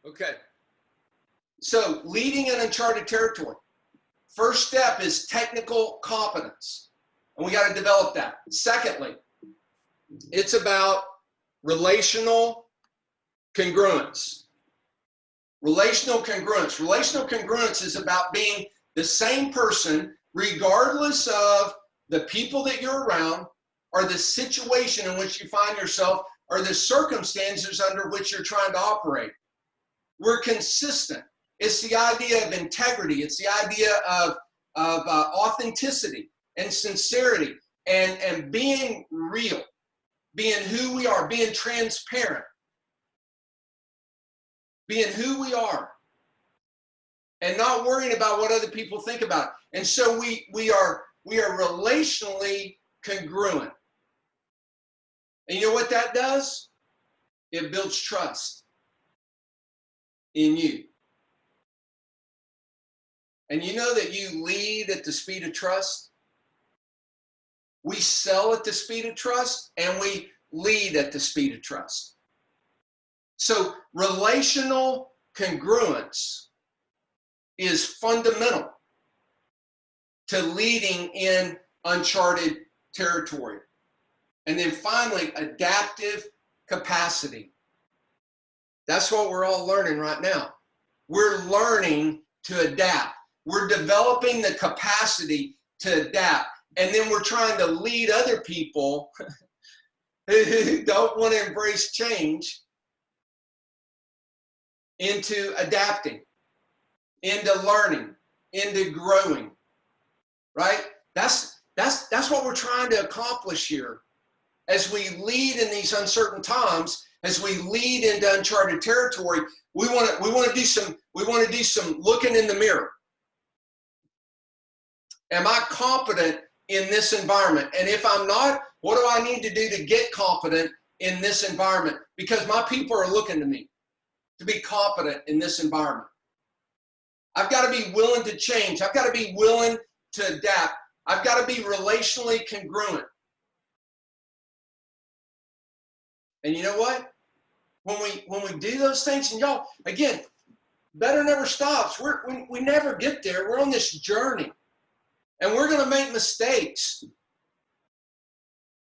Okay. So leading in uncharted territory. First step is technical competence. And we got to develop that. Secondly, it's about relational congruence. Relational congruence. Relational congruence is about being the same person regardless of the people that you're around or the situation in which you find yourself or the circumstances under which you're trying to operate. We're consistent. It's the idea of integrity. It's the idea of authenticity and sincerity and being real, being who we are, being transparent, being who we are, and not worrying about what other people think about it. And so we are relationally congruent. And you know what that does? It builds trust in you. And you know that you lead at the speed of trust? We sell at the speed of trust, and we lead at the speed of trust. So relational congruence is fundamental to leading in uncharted territory. And then finally, adaptive capacity. That's what we're all learning right now. We're learning to adapt. We're developing the capacity to adapt. And then we're trying to lead other people who don't want to embrace change into adapting, into learning, into growing, right? That's what we're trying to accomplish here. As we lead in these uncertain times, as we lead into uncharted territory, we want to do some looking in the mirror. Am I competent in this environment? And if I'm not, what do I need to do to get competent in this environment? Because my people are looking to me to be competent in this environment. I've got to be willing to change. I've got to be willing to adapt. I've got to be relationally congruent. And you know what? When we do those things, and y'all, again, better never stops. We never get there. We're on this journey. And we're going to make mistakes.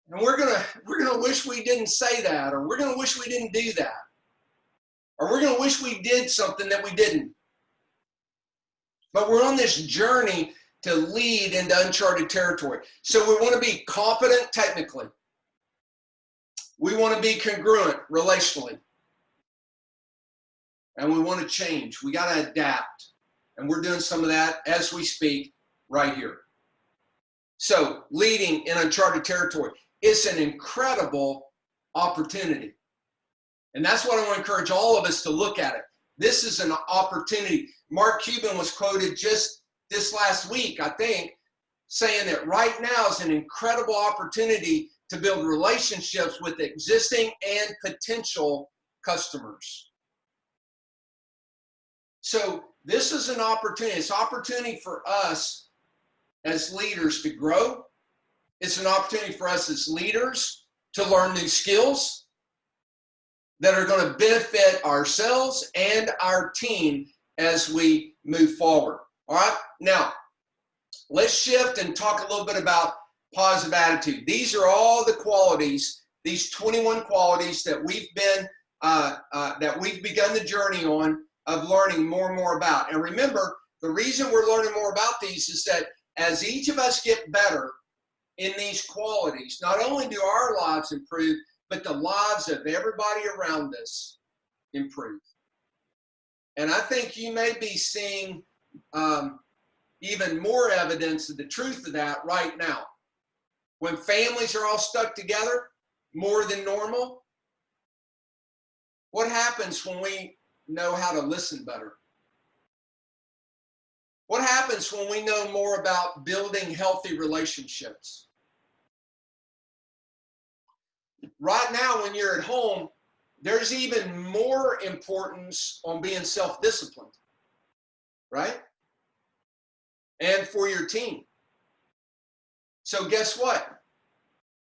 And we're going to wish we didn't say that, or we're going to wish we didn't do that. Or we're going to wish we did something that we didn't. But we're on this journey to lead into uncharted territory. So we want to be competent technically. We want to be congruent relationally. And we want to change. We got to adapt. And we're doing some of that as we speak right here. So leading in uncharted territory, it's an incredible opportunity. And that's what I want to encourage all of us to look at it. This is an opportunity. Mark Cuban was quoted just this last week, I think, saying that right now is an incredible opportunity to build relationships with existing and potential customers. So this is an opportunity. It's an opportunity for us as leaders to grow. It's an opportunity for us as leaders to learn new skills that are going to benefit ourselves and our team as we move forward. All right, now let's shift and talk a little bit about positive attitude. These are all the qualities, these 21 qualities that we've begun the journey on of learning more and more about. And remember, the reason we're learning more about these is that as each of us get better in these qualities, not only do our lives improve, but the lives of everybody around us improve. And I think you may be seeing even more evidence of the truth of that right now. When families are all stuck together more than normal, what happens when we know how to listen better? What happens when we know more about building healthy relationships? Right now, when you're at home, there's even more importance on being self-disciplined, right? And for your team. So guess what?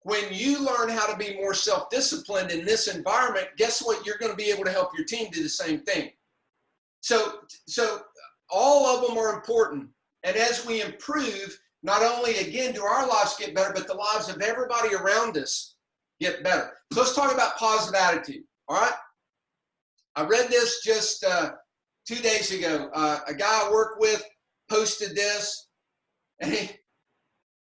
When you learn how to be more self-disciplined in this environment, guess what? You're going to be able to help your team do the same thing. So all of them are important. And as we improve, not only again do our lives get better, but the lives of everybody around us get better. So let's talk about positive attitude. All right. I read this just 2 days ago. A guy I work with posted this, and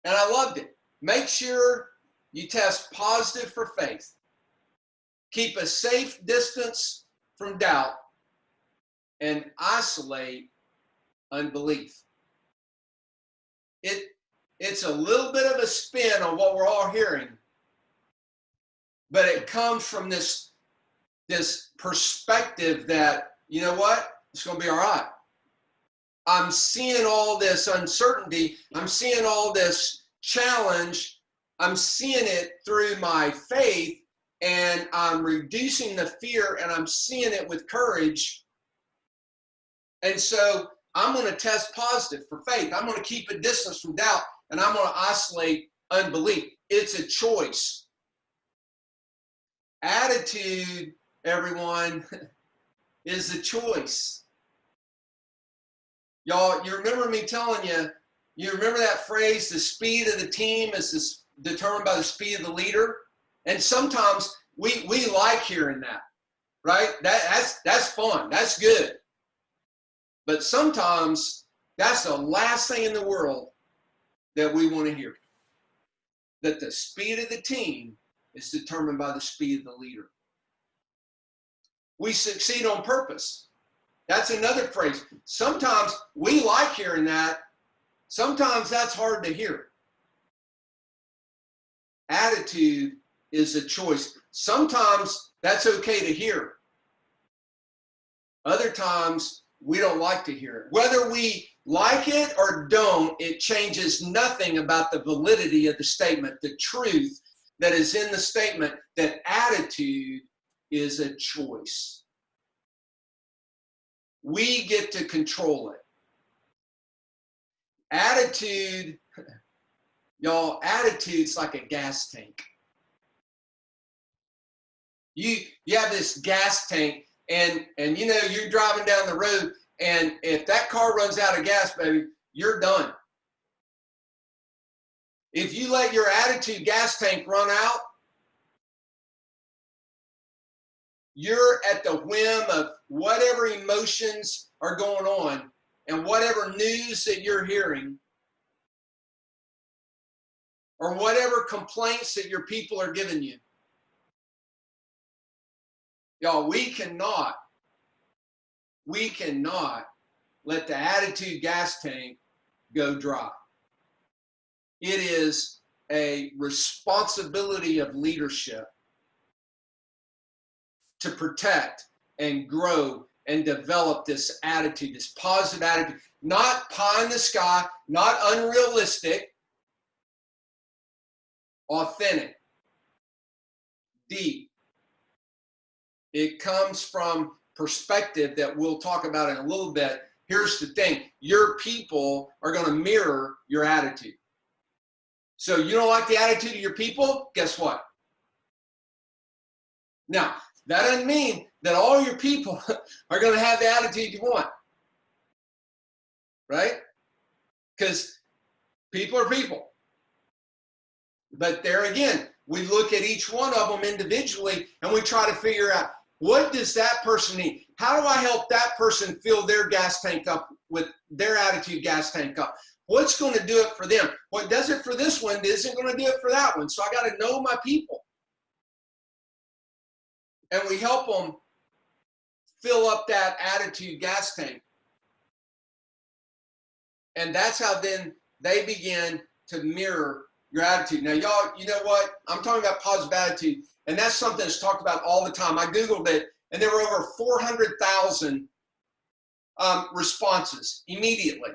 I loved it. Make sure you test positive for faith. Keep a safe distance from doubt and isolate unbelief. It's a little bit of a spin on what we're all hearing, but it comes from this perspective that, you know what, it's going to be all right. I'm seeing all this uncertainty. I'm seeing all this challenge. I'm seeing it through my faith, and I'm reducing the fear, and I'm seeing it with courage. And so I'm going to test positive for faith. I'm going to keep a distance from doubt, and I'm going to isolate unbelief. It's a choice. Attitude, everyone, is a choice. Y'all, you remember me telling you, you remember that phrase, the speed of the team is determined by the speed of the leader? And sometimes we like hearing that, right? That's fun. That's good. But sometimes that's the last thing in the world that we want to hear. That the speed of the team is determined by the speed of the leader. We succeed on purpose. That's another phrase. Sometimes we like hearing that. Sometimes that's hard to hear. Attitude is a choice. Sometimes that's okay to hear. Other times we don't like to hear it. Whether we like it or don't, it changes nothing about the validity of the statement, the truth that is in the statement, that attitude is a choice. We get to control it. Attitude, y'all, attitude's like a gas tank. You have this gas tank, and you know, you're driving down the road, and if that car runs out of gas, baby, you're done. If you let your attitude gas tank run out, you're at the whim of whatever emotions are going on and whatever news that you're hearing or whatever complaints that your people are giving you. Y'all, we cannot let the attitude gas tank go dry. It is a responsibility of leadership to protect and grow and develop this attitude, this positive attitude, not pie in the sky, not unrealistic, authentic, deep. It comes from perspective that we'll talk about in a little bit. Here's the thing, your people are going to mirror your attitude. So you don't like the attitude of your people? Guess what? Now, that doesn't mean that all your people are going to have the attitude you want, right? Because people are people. But there again, we look at each one of them individually and we try to figure out, what does that person need? How do I help that person fill their gas tank up with their attitude gas tank up? What's going to do it for them? What does it for this one isn't going to do it for that one. So I got to know my people. And we help them fill up that attitude gas tank. And that's how then they begin to mirror your attitude. Now, y'all, you know what? I'm talking about positive attitude, and that's something that's talked about all the time. I Googled it, and there were over 400,000 responses immediately.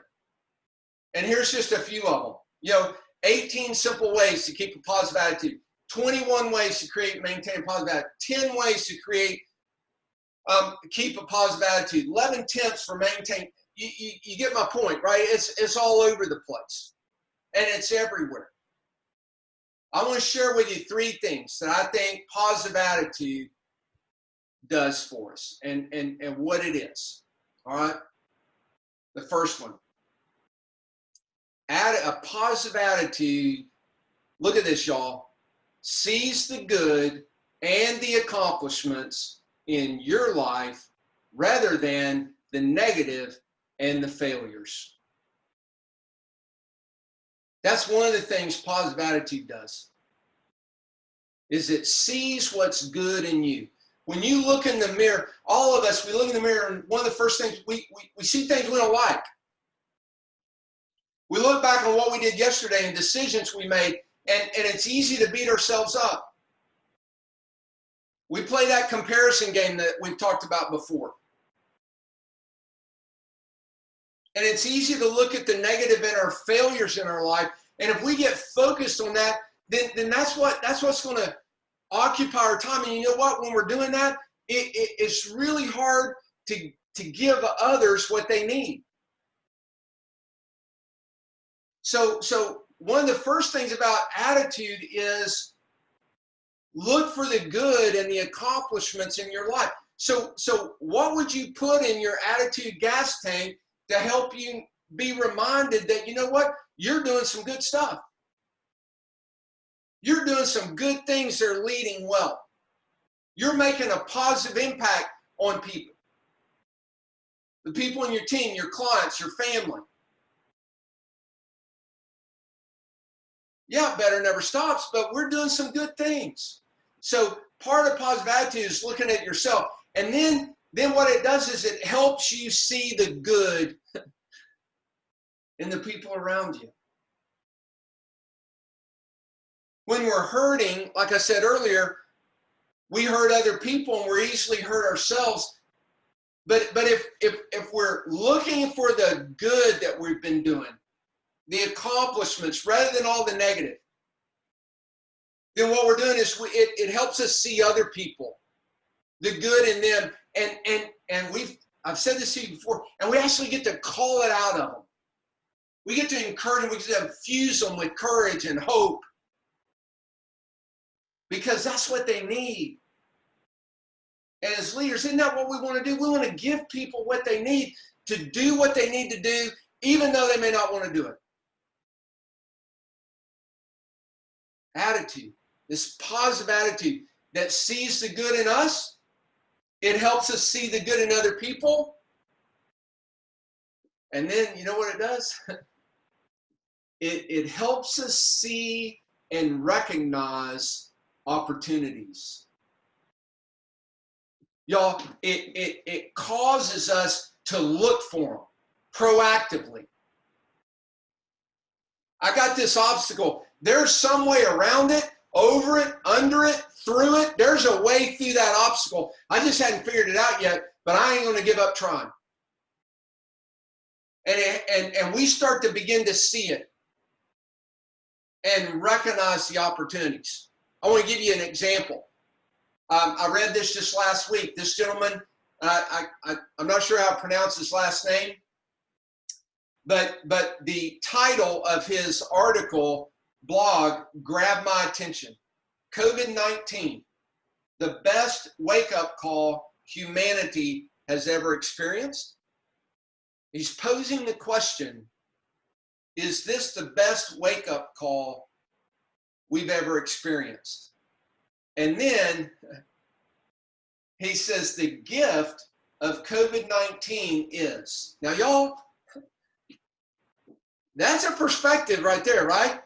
And here's just a few of them. You know, 18 simple ways to keep a positive attitude, 21 ways to create and maintain a positive attitude, 10 ways to create, keep a positive attitude, 11 tips for maintain. You get my point, right? It's all over the place, and it's everywhere. I want to share with you 3 things that I think positive attitude does for us and what it is. All right. The first one. Add a positive attitude. Look at this, y'all. Sees the good and the accomplishments in your life rather than the negative and the failures. That's one of the things positive attitude does, is it sees what's good in you. When you look in the mirror, all of us, we look in the mirror, and one of the first things, we see things we don't like. We look back on what we did yesterday and decisions we made, and it's easy to beat ourselves up. We play that comparison game that we've talked about before. And it's easy to look at the negative in our failures in our life. And if we get focused on that, then that's what's going to occupy our time. And you know what? When we're doing that, it's really hard to give others what they need. So one of the first things about attitude is look for the good and the accomplishments in your life. So what would you put in your attitude gas tank to help you be reminded that, you know what, you're doing some good stuff. You're doing some good things that are leading well. You're making a positive impact on people. The people in your team, your clients, your family. Yeah, better never stops, but we're doing some good things. So part of positive attitude is looking at yourself. And then what it does is it helps you see the good in the people around you. When we're hurting, like I said earlier, we hurt other people and we're easily hurt ourselves. But if we're looking for the good that we've been doing, the accomplishments, rather than all the negative, then what we're doing is it helps us see other people, the good in them, and I've said this to you before, and we actually get to call it out of them. We get to encourage them, we get to infuse them with courage and hope, because that's what they need. And as leaders, isn't that what we want to do? We want to give people what they need to do what they need to do, even though they may not want to do it. Attitude, this positive attitude that sees the good in us, it helps us see the good in other people. And then, you know what it does? It helps us see and recognize opportunities. Y'all, it causes us to look for them proactively. I got this obstacle. There's some way around it, over it, under it, through it. There's a way through that obstacle. I just hadn't figured it out yet, but I ain't going to give up trying. And we start to begin to see it and recognize the opportunities. I want to give you an example. I read this just last week. This gentleman, I'm not sure how to pronounce his last name, but the title of his article, blog, grabbed my attention. COVID-19, the best wake-up call humanity has ever experienced. He's posing the question, is this the best wake-up call we've ever experienced? And then he says the gift of COVID-19 is. Now, y'all, that's a perspective right there, right?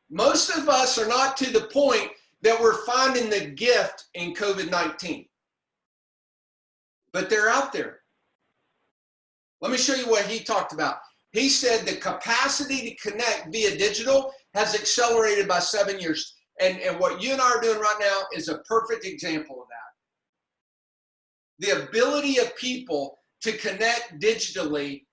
Most of us are not to the point that we're finding the gift in COVID-19. But they're out there. Let me show you what he talked about. He said the capacity to connect via digital has accelerated by 7 years. And what you and I are doing right now is a perfect example of that. The ability of people to connect digitally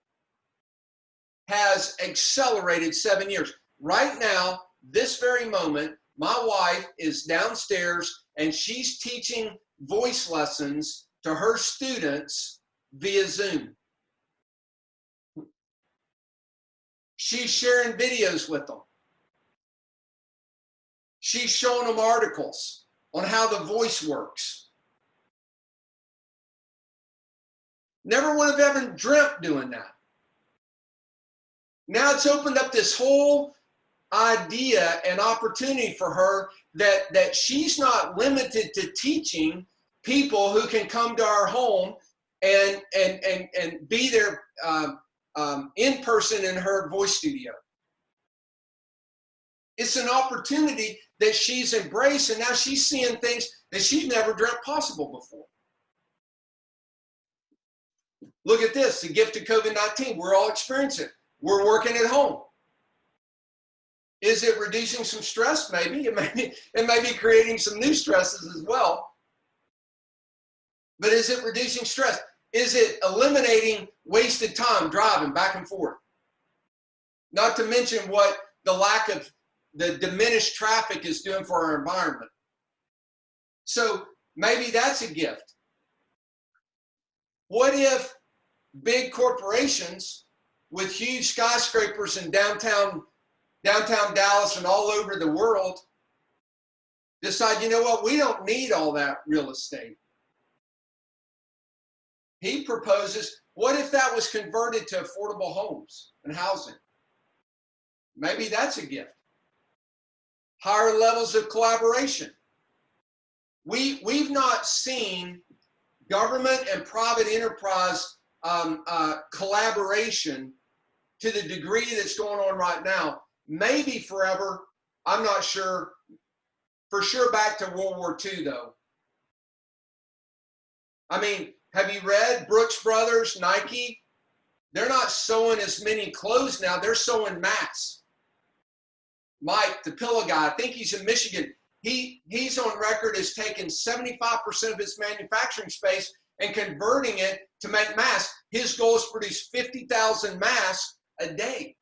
has accelerated 7 years. Right now, this very moment, my wife is downstairs and she's teaching voice lessons to her students via Zoom. She's sharing videos with them. She's showing them articles on how the voice works. Never would have ever dreamt doing that. Now it's opened up this whole idea and opportunity for her that she's not limited to teaching people who can come to our home and be there in person in her voice studio. It's an opportunity that she's embraced, and now she's seeing things that she's never dreamt possible before. Look at this, the gift of COVID-19. We're all experiencing it. We're working at home. Is it reducing some stress? Maybe. It may be creating some new stresses as well. But is it reducing stress? Is it eliminating wasted time driving back and forth? Not to mention what the lack of the diminished traffic is doing for our environment. So maybe that's a gift. What if big corporations with huge skyscrapers in downtown Dallas and all over the world decide, you know what, we don't need all that real estate? He proposes, what if that was converted to affordable homes and housing? Maybe that's a gift. Higher levels of collaboration. We've not seen government and private enterprise collaboration to the degree that's going on right now. Maybe forever, I'm not sure. For sure back to World War II though. I mean, have you read Brooks Brothers, Nike? They're not sewing as many clothes now, they're sewing masks. Mike, the pillow guy, I think he's in Michigan. He's on record as taking 75% of his manufacturing space and converting it to make masks. His goal is to produce 50,000 masks a day.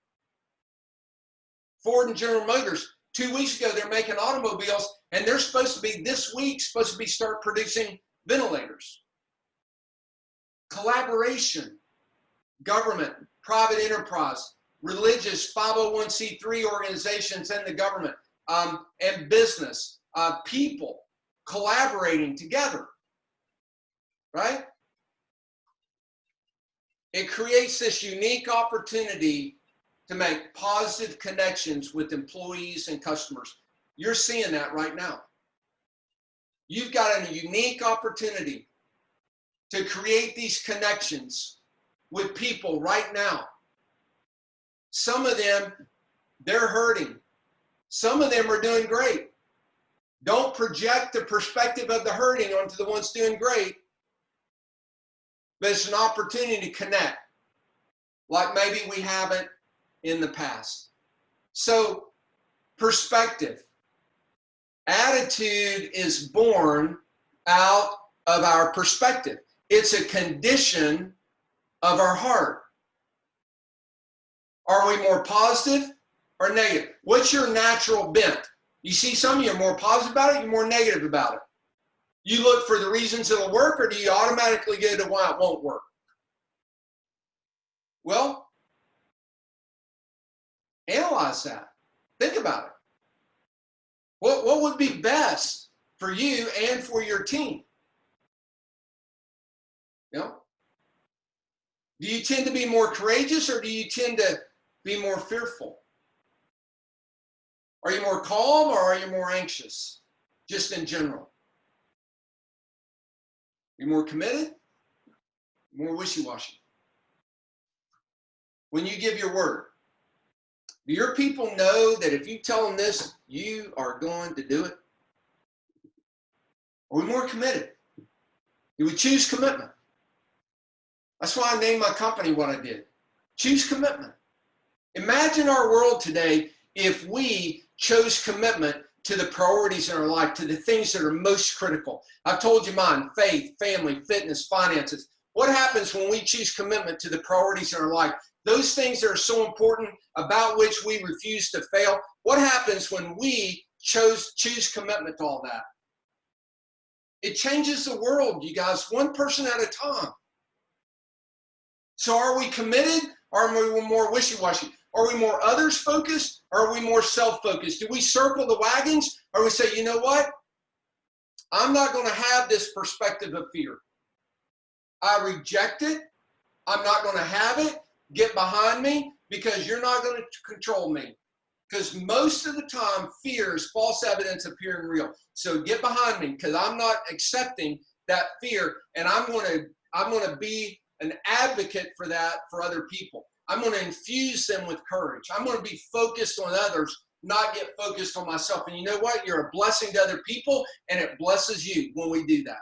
Ford and General Motors, 2 weeks ago, they're making automobiles, and they're supposed to be, this week, supposed to be start producing ventilators. Collaboration, government, private enterprise, religious 501c3 organizations and the government, and business, people collaborating together, right? It creates this unique opportunity to make positive connections with employees and customers. You're seeing that right now. You've got a unique opportunity to create these connections with people right now. Some of them, they're hurting. Some of them are doing great. Don't project the perspective of the hurting onto the ones doing great, but it's an opportunity to connect like maybe we haven't in the past. So, perspective. Attitude is born out of our perspective. It's a condition of our heart. Are we more positive or negative? What's your natural bent? You see some of you are more positive about it, you're more negative about it. You look for the reasons it'll work, or do you automatically go to why it won't work? Well, analyze that. Think about it. What would be best for you and for your team? You know? Do you tend to be more courageous, or do you tend to be more fearful? Are you more calm, or are you more anxious? Just in general. You're more committed? More wishy-washy? When you give your word, do your people know that if you tell them this, you are going to do it? Are we more committed? Do we choose commitment? That's why I named my company what I did. Choose commitment. Imagine our world today if we chose commitment to the priorities in our life, to the things that are most critical. I've told you mine: faith, family, fitness, finances. What happens when we choose commitment to the priorities in our life? Those things that are so important, about which we refuse to fail. What happens when we choose commitment to all that? It changes the world, you guys, one person at a time. So are we committed, or are we more wishy-washy? Are we more others-focused, or are we more self-focused? Do we circle the wagons, or we say, you know what? I'm not going to have this perspective of fear. I reject it. I'm not going to have it. Get behind me because you're not going to control me. Because most of the time, fear is false evidence appearing real. So get behind me because I'm not accepting that fear, and I'm going to be an advocate for that for other people. I'm going to infuse them with courage. I'm going to be focused on others, not get focused on myself. And you know what? You're a blessing to other people, and it blesses you when we do that.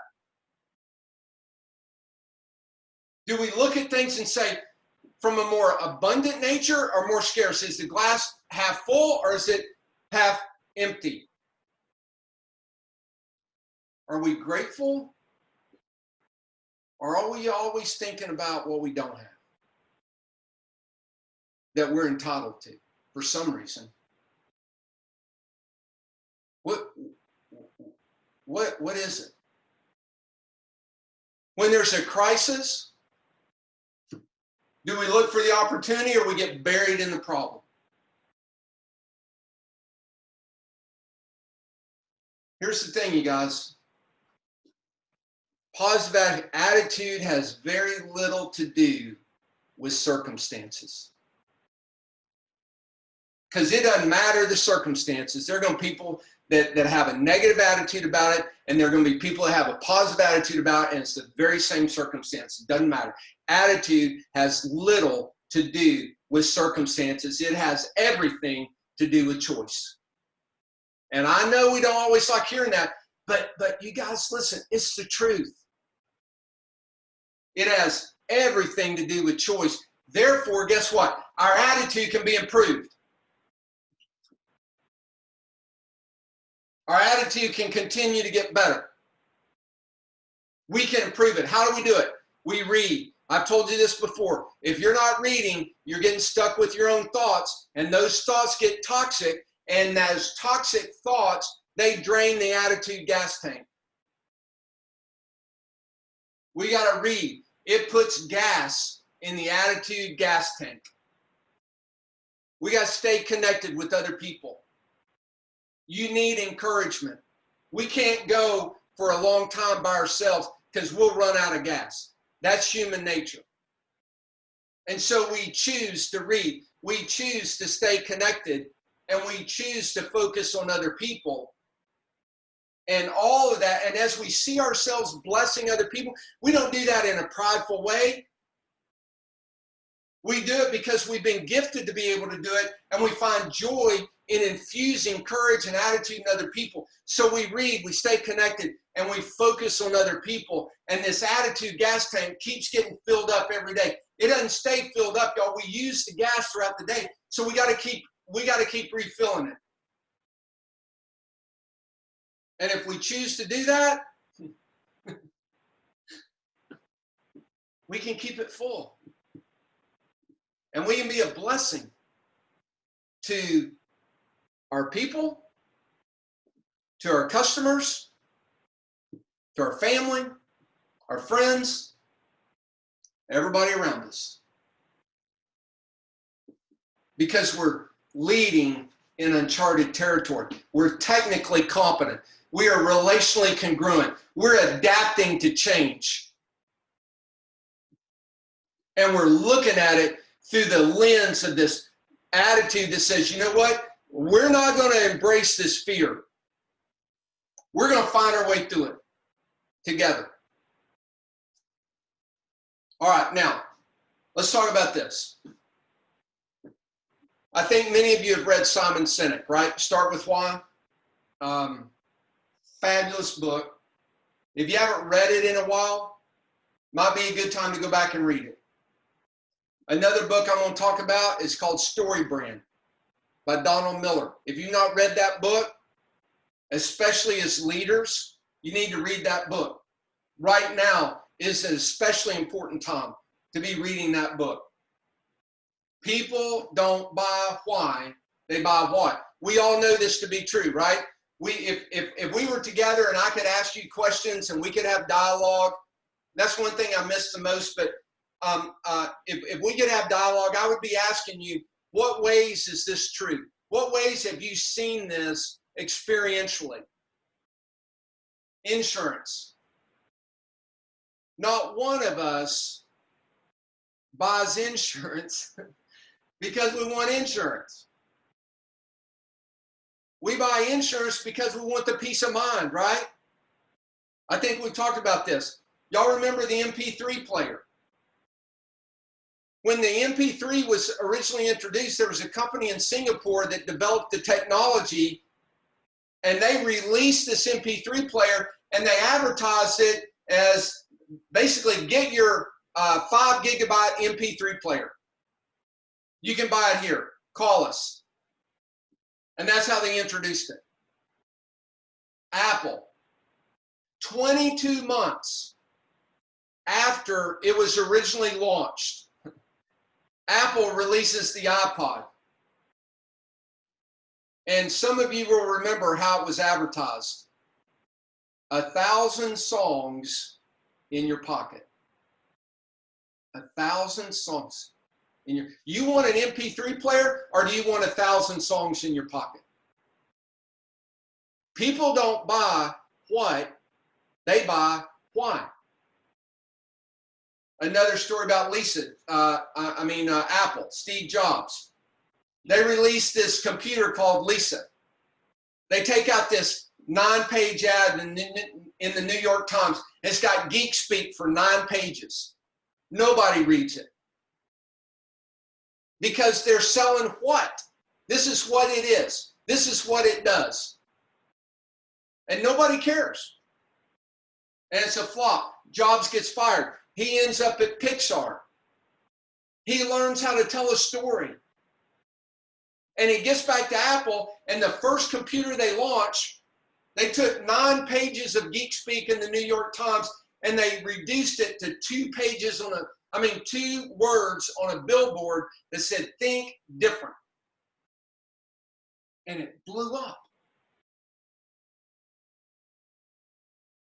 Do we look at things and say, from a more abundant nature or more scarce? Is the glass half full or is it half empty? Are we grateful? Or are we always thinking about what we don't have? That we're entitled to for some reason. What is it? When there's a crisis, do we look for the opportunity or we get buried in the problem? Here's the thing, you guys. Positive attitude has very little to do with circumstances. Because it doesn't matter the circumstances. There are going to be people that have a negative attitude about it, and there are going to be people that have a positive attitude about it, and it's the very same circumstance. It doesn't matter. Attitude has little to do with circumstances. It has everything to do with choice. And I know we don't always like hearing that, but you guys, listen, it's the truth. It has everything to do with choice. Therefore, guess what? Our attitude can be improved. Our attitude can continue to get better. We can improve it. How do we do it? We read. I've told you this before. If you're not reading, you're getting stuck with your own thoughts, and those thoughts get toxic, and those toxic thoughts, they drain the attitude gas tank. We got to read. It puts gas in the attitude gas tank. We got to stay connected with other people. You need encouragement. We can't go for a long time by ourselves because we'll run out of gas. That's human nature. And so we choose to read. We choose to stay connected, and we choose to focus on other people. And all of that, and as we see ourselves blessing other people, we don't do that in a prideful way. We do it because we've been gifted to be able to do it, and we find joy in infusing courage and attitude in other people. So we read, we stay connected, and we focus on other people. And this attitude gas tank keeps getting filled up every day. It doesn't stay filled up, y'all. We use the gas throughout the day, so we got to keep refilling it. And if we choose to do that, we can keep it full. And we can be a blessing to our people, to our customers, to our family, our friends, everybody around us. Because we're leading in uncharted territory. We're technically competent. We are relationally congruent. We're adapting to change. And we're looking at it through the lens of this attitude that says, you know what? We're not going to embrace this fear. We're going to find our way through it together. All right, now, let's talk about this. I think many of you have read Simon Sinek, right? Start with Why. Fabulous book. If you haven't read it in a while, might be a good time to go back and read it. Another book I'm going to talk about is called Story Brand by Donald Miller. If you've not read that book, especially as leaders, you need to read that book. Right now is an especially important time to be reading that book. People don't buy why, they buy what. We all know this to be true, right? If we were together and I could ask you questions and we could have dialogue, that's one thing I miss the most, but if we could have dialogue, I would be asking you, what ways is this true? What ways have you seen this experientially? Insurance. Not one of us buys insurance because we want insurance. We buy insurance because we want the peace of mind, right? I think we talked about this. Y'all remember the MP3 player? When the MP3 was originally introduced, there was a company in Singapore that developed the technology, and they released this MP3 player, and they advertised it as basically get your 5 gigabyte MP3 player. You can buy it here. Call us. And that's how they introduced it. Apple, 22 months after it was originally launched, Apple releases the iPod. And some of you will remember how it was advertised. 1,000 songs in your pocket. 1,000 songs in your. You want an MP3 player, or do you want 1,000 songs in your pocket? People don't buy what, they buy why. Another story about Apple, Steve Jobs. They released this computer called Lisa. They take out this 9-page ad in the New York Times. It's got geek speak for 9 pages. Nobody reads it. Because they're selling what? This is what it is. This is what it does. And nobody cares. And it's a flop. Jobs gets fired. He ends up at Pixar. He learns how to tell a story. And he gets back to Apple, and the first computer they launch, they took 9 pages of geek speak in the New York Times, and they reduced it to 2 pages on 2 words on a billboard that said, think different. And it blew up.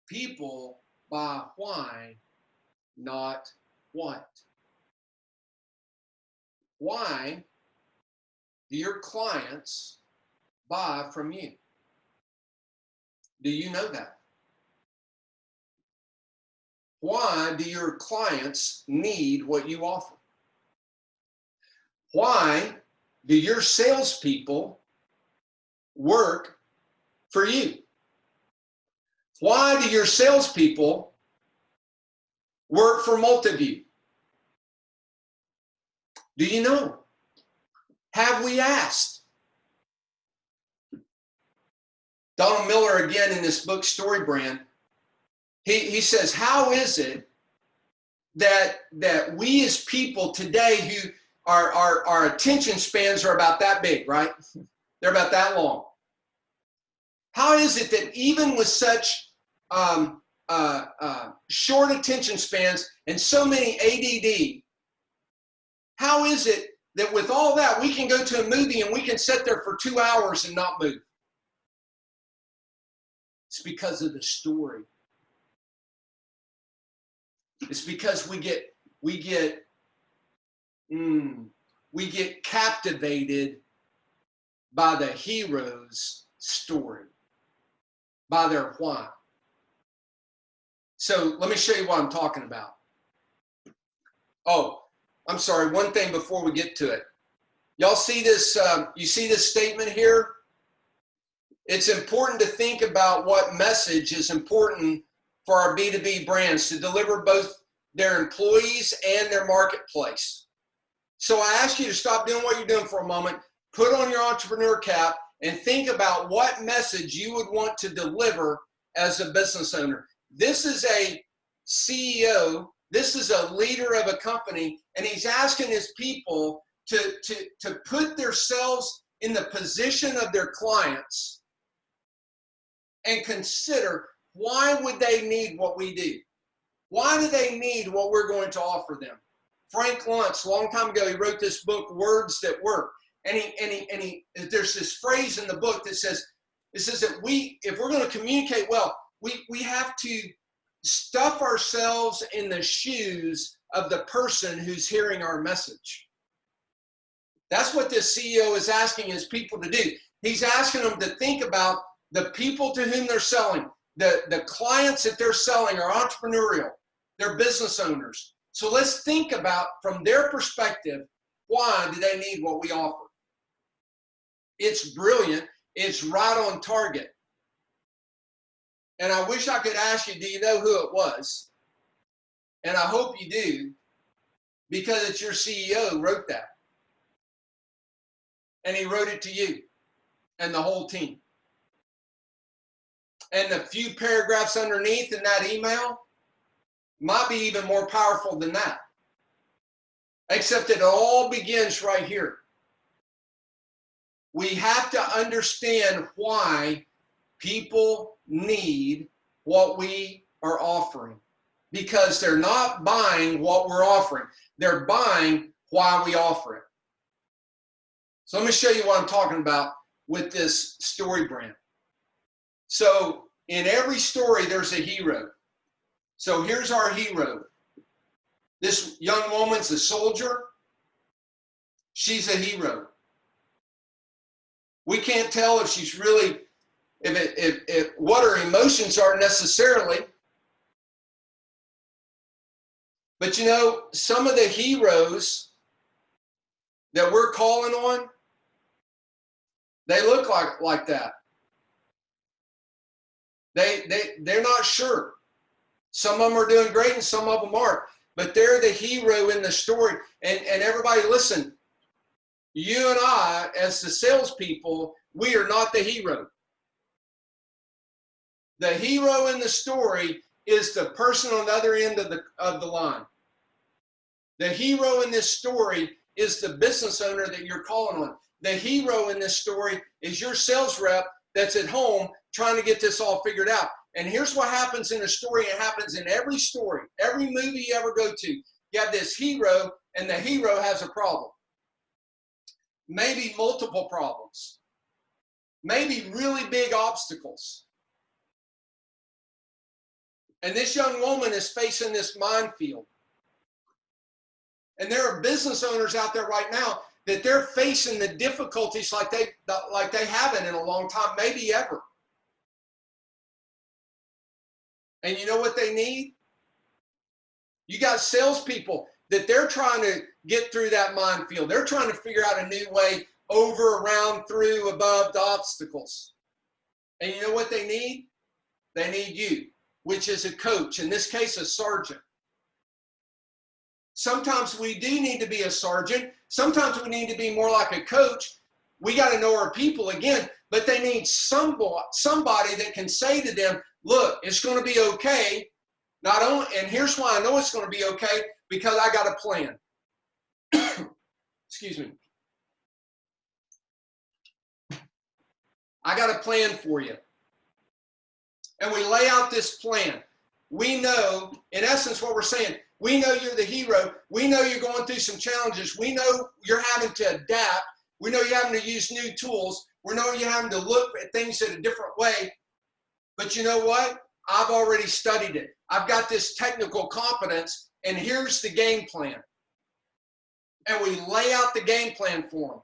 People buy why, not what. Why do your clients buy from you? Do you know that? Why do your clients need what you offer? Why do your salespeople work for you? Why do your salespeople work for Multiview? Do you know? Have we asked? Donald Miller, again, in this book, Story Brand, he says, how is it that we as people today who our attention spans are about that big, right? They're about that long. How is it that even with such short attention spans and so many ADD, how is it that with all that we can go to a movie and we can sit there for 2 hours and not move? It's because of the story. It's because we get captivated by the hero's story, by their why. So let me show you what I'm talking about. Oh, I'm sorry, one thing before we get to it. Y'all see this, you see this statement here? It's important to think about what message is important for our B2B brands to deliver both their employees and their marketplace. So I ask you to stop doing what you're doing for a moment, put on your entrepreneur cap, and think about what message you would want to deliver as a business owner. This is a CEO, this is a leader of a company, and he's asking his people to put themselves in the position of their clients and consider, why would they need what we do? Why do they need what we're going to offer them? Frank Luntz, a long time ago, he wrote this book, Words That Work. And there's this phrase in the book that says, that if we're going to communicate well, we have to stuff ourselves in the shoes of the person who's hearing our message. That's what this CEO is asking his people to do. He's asking them to think about the people to whom they're selling. The clients that they're selling are entrepreneurial. They're business owners. So let's think about, from their perspective, why do they need what we offer? It's brilliant. It's right on target. And I wish I could ask you, do you know who it was? And I hope you do, because it's your CEO wrote that. And he wrote it to you and the whole team. And the few paragraphs underneath in that email might be even more powerful than that. Except it all begins right here. We have to understand why people need what we are offering. Because they're not buying what we're offering. They're buying why we offer it. So let me show you what I'm talking about with this story brand. So in every story, there's a hero. So here's our hero. This young woman's a soldier. She's a hero. We can't tell if she's really, if what her emotions are necessarily. But you know, some of the heroes that we're calling on, they look like that. They're not sure. Some of them are doing great and some of them aren't. But they're the hero in the story. And everybody, listen, you and I, as the salespeople, we are not the hero. The hero in the story is the person on the other end of the line. The hero in this story is the business owner that you're calling on. The hero in this story is your sales rep that's at home trying to get this all figured out. And here's what happens in a story. It happens in every story, every movie you ever go to. You have this hero, and the hero has a problem. Maybe multiple problems. Maybe really big obstacles. And this young woman is facing this minefield. And there are business owners out there right now that they're facing the difficulties like they haven't in a long time, maybe ever. And you know what they need? You got salespeople that they're trying to get through that minefield. They're trying to figure out a new way over, around, through, above the obstacles. And you know what they need? They need you, which is a coach, in this case, a sergeant. Sometimes we do need to be a sergeant. Sometimes we need to be more like a coach. We got to know our people again, but they need somebody that can say to them, look, it's going to be okay. Not only, and here's why I know it's going to be okay, because I got a plan. Excuse me. I got a plan for you. And we lay out this plan. We know, in essence, what we're saying, we know you're the hero. We know you're going through some challenges. We know you're having to adapt. We know you're having to use new tools. We know you're having to look at things in a different way. But you know what? I've already studied it. I've got this technical competence, and here's the game plan. And we lay out the game plan for them.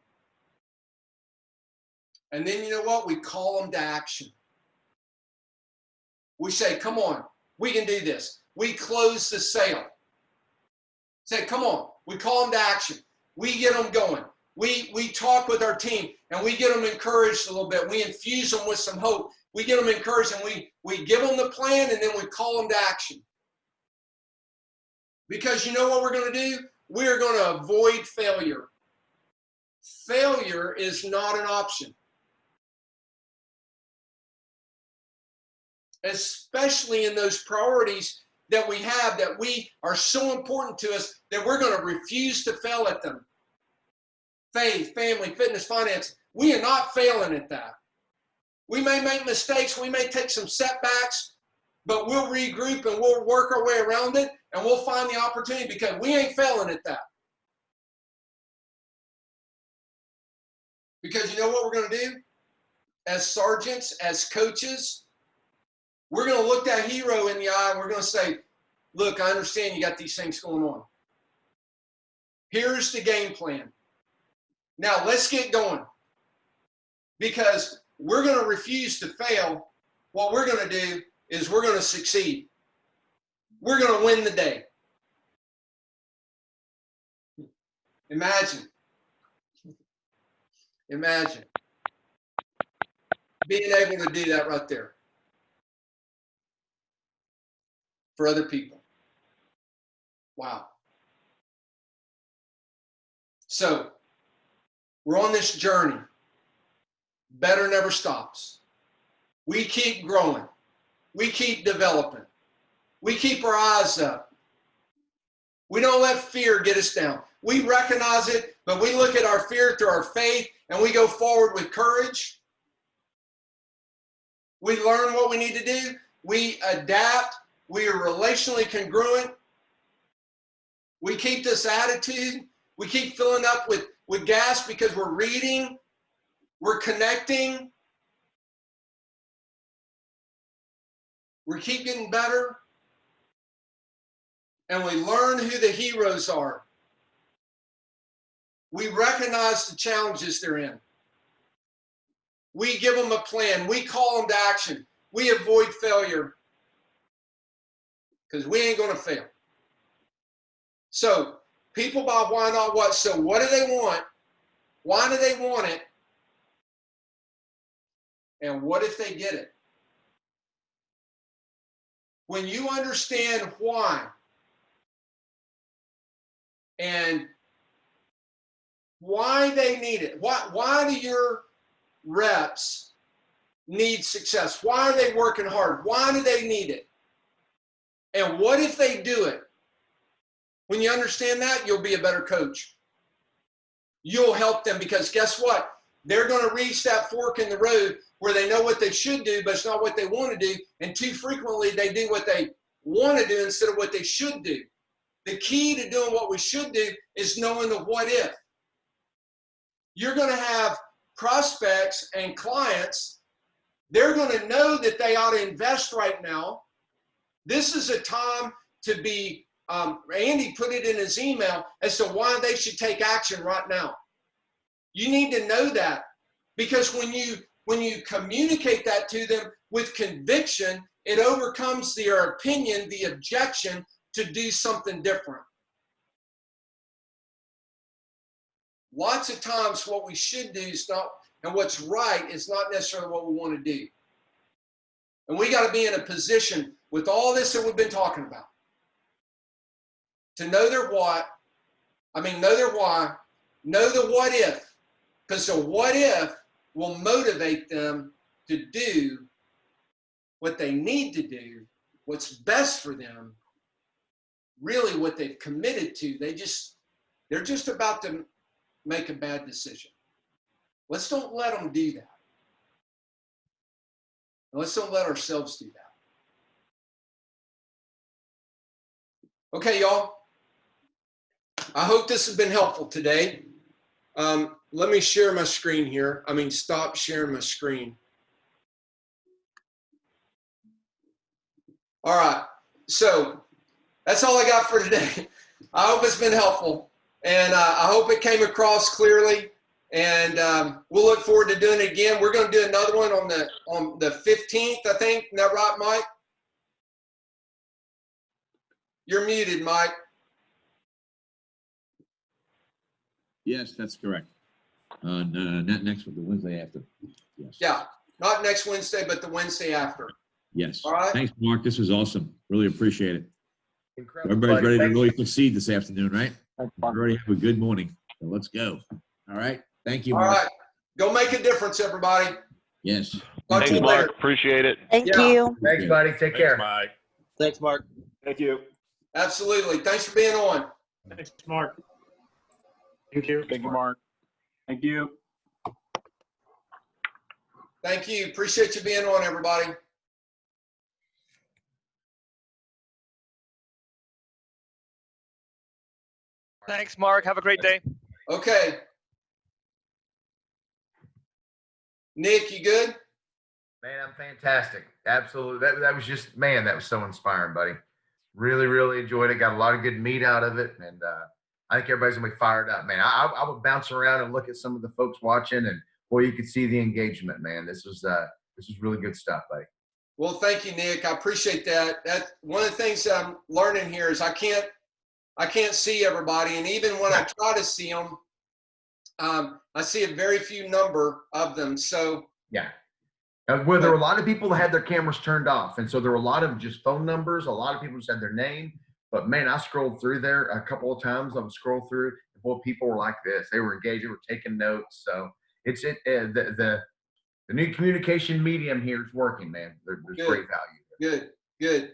And then you know what? We call them to action. We say, come on, we can do this. We close the sale. Say, come on. We call them to action. We get them going. We talk with our team, and we get them encouraged a little bit. We infuse them with some hope. We get them encouraged, and we give them the plan, and then we call them to action. Because you know what we're going to do? We're going to avoid failure. Failure is not an option. Especially in those priorities that we have that we are so important to us that we're going to refuse to fail at them. Faith, family, fitness, finance. We are not failing at that. We may make mistakes. We may take some setbacks, but we'll regroup and we'll work our way around it, and we'll find the opportunity because we ain't failing at that. Because you know what we're going to do? As sergeants, as coaches, we're going to look that hero in the eye and we're going to say, look, I understand you got these things going on. Here's the game plan. Now let's get going. Because we're going to refuse to fail. What we're going to do is we're going to succeed. We're going to win the day. Imagine being able to do that right there for other people. Wow. So we're on this journey. Better never stops. We keep growing. We keep developing. We keep our eyes up. We don't let fear get us down. We recognize it, but we look at our fear through our faith, and we go forward with courage. We learn what we need to do. We adapt. We are relationally congruent. We keep this attitude. We keep filling up with gas because we're reading. We're connecting. We keep getting better. And we learn who the heroes are. We recognize the challenges they're in. We give them a plan. We call them to action. We avoid failure because we ain't going to fail. So, people buy why not what. So, what do they want? Why do they want it? And what if they get it? When you understand why and why they need it, why do your reps need success? Why are they working hard? Why do they need it? And what if they do it? When you understand that, you'll be a better coach. You'll help them because guess what? They're going to reach that fork in the road where they know what they should do, but it's not what they want to do. And too frequently, they do what they want to do instead of what they should do. The key to doing what we should do is knowing the what if. You're going to have prospects and clients. They're going to know that they ought to invest right now. This is a time to be, Andy put it in his email as to why they should take action right now. You need to know that because when you communicate that to them with conviction, it overcomes their opinion, the objection to do something different. Lots of times what we should do is not, and what's right is not necessarily what we want to do. And we got to be in a position with all this that we've been talking about to know their what, know their why, know the what if, because the what if will motivate them to do what they need to do, what's best for them, really what they've committed to. They're just about to make a bad decision. Let's don't let them do that. And let's don't let ourselves do that. Okay, y'all. I hope this has been helpful today. Let me share my screen here. Stop sharing my screen. All right. So that's all I got for today. I hope it's been helpful. And I hope it came across clearly. And we'll look forward to doing it again. We're going to do another one on the 15th, I think. Isn't that right, Mike? You're muted, Mike. Yes, that's correct. Not next week, the Wednesday after. Yes. Yeah, not next Wednesday, but the Wednesday after. Yes. All right. Thanks, Mark. This was awesome. Really appreciate it. Incredible. Everybody's ready to really succeed this afternoon, right? Everybody have a good morning. So let's go. All right. Thank you, Mark. All right. Go make a difference, everybody. Yes. Talk to you Thanks, Mark. later. Appreciate it. Thank Yeah. you. Thanks, buddy. Take care. Mike. Thanks, Mark. Thank you. Absolutely. Thanks for being on. Thanks, Mark. Thank you. Thank you, Mark. Thank you. Thank you. Appreciate you being on, everybody. Thanks, Mark. Have a great day. Okay. Nick, you good? Man, I'm fantastic. Absolutely. That was just, man, that was so inspiring, buddy. Really, really enjoyed it. Got a lot of good meat out of it. And I think everybody's going to be fired up, man. I would bounce around and look at some of the folks watching, and boy, you could see the engagement, man. This was really good stuff, buddy. Well, thank you, Nick. I appreciate that. One of the things that I'm learning here is I can't I can't see everybody. And even when I try to see them, I see a very few number of them. So yeah. Where there were a lot of people that had their cameras turned off. And so there were a lot of just phone numbers. A lot of people just had their name. But man, I scrolled through there a couple of times. I would scroll through. Boy, people were like this. They were engaged. They were taking notes. So the new communication medium here is working, man. There's great value. Good.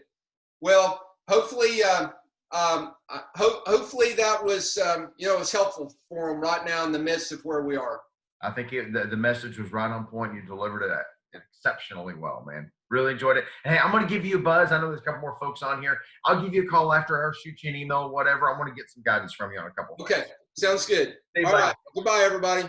Well, hopefully, hopefully that was, was helpful for them right now in the midst of where we are. I think the message was right on point. You delivered it exceptionally well, man. Really enjoyed it. Hey, I'm going to give you a buzz. I know there's a couple more folks on here. I'll give you a call after or shoot you an email, whatever. I want to get some guidance from you on a couple of Okay. Sounds good. things. All right. Goodbye, everybody.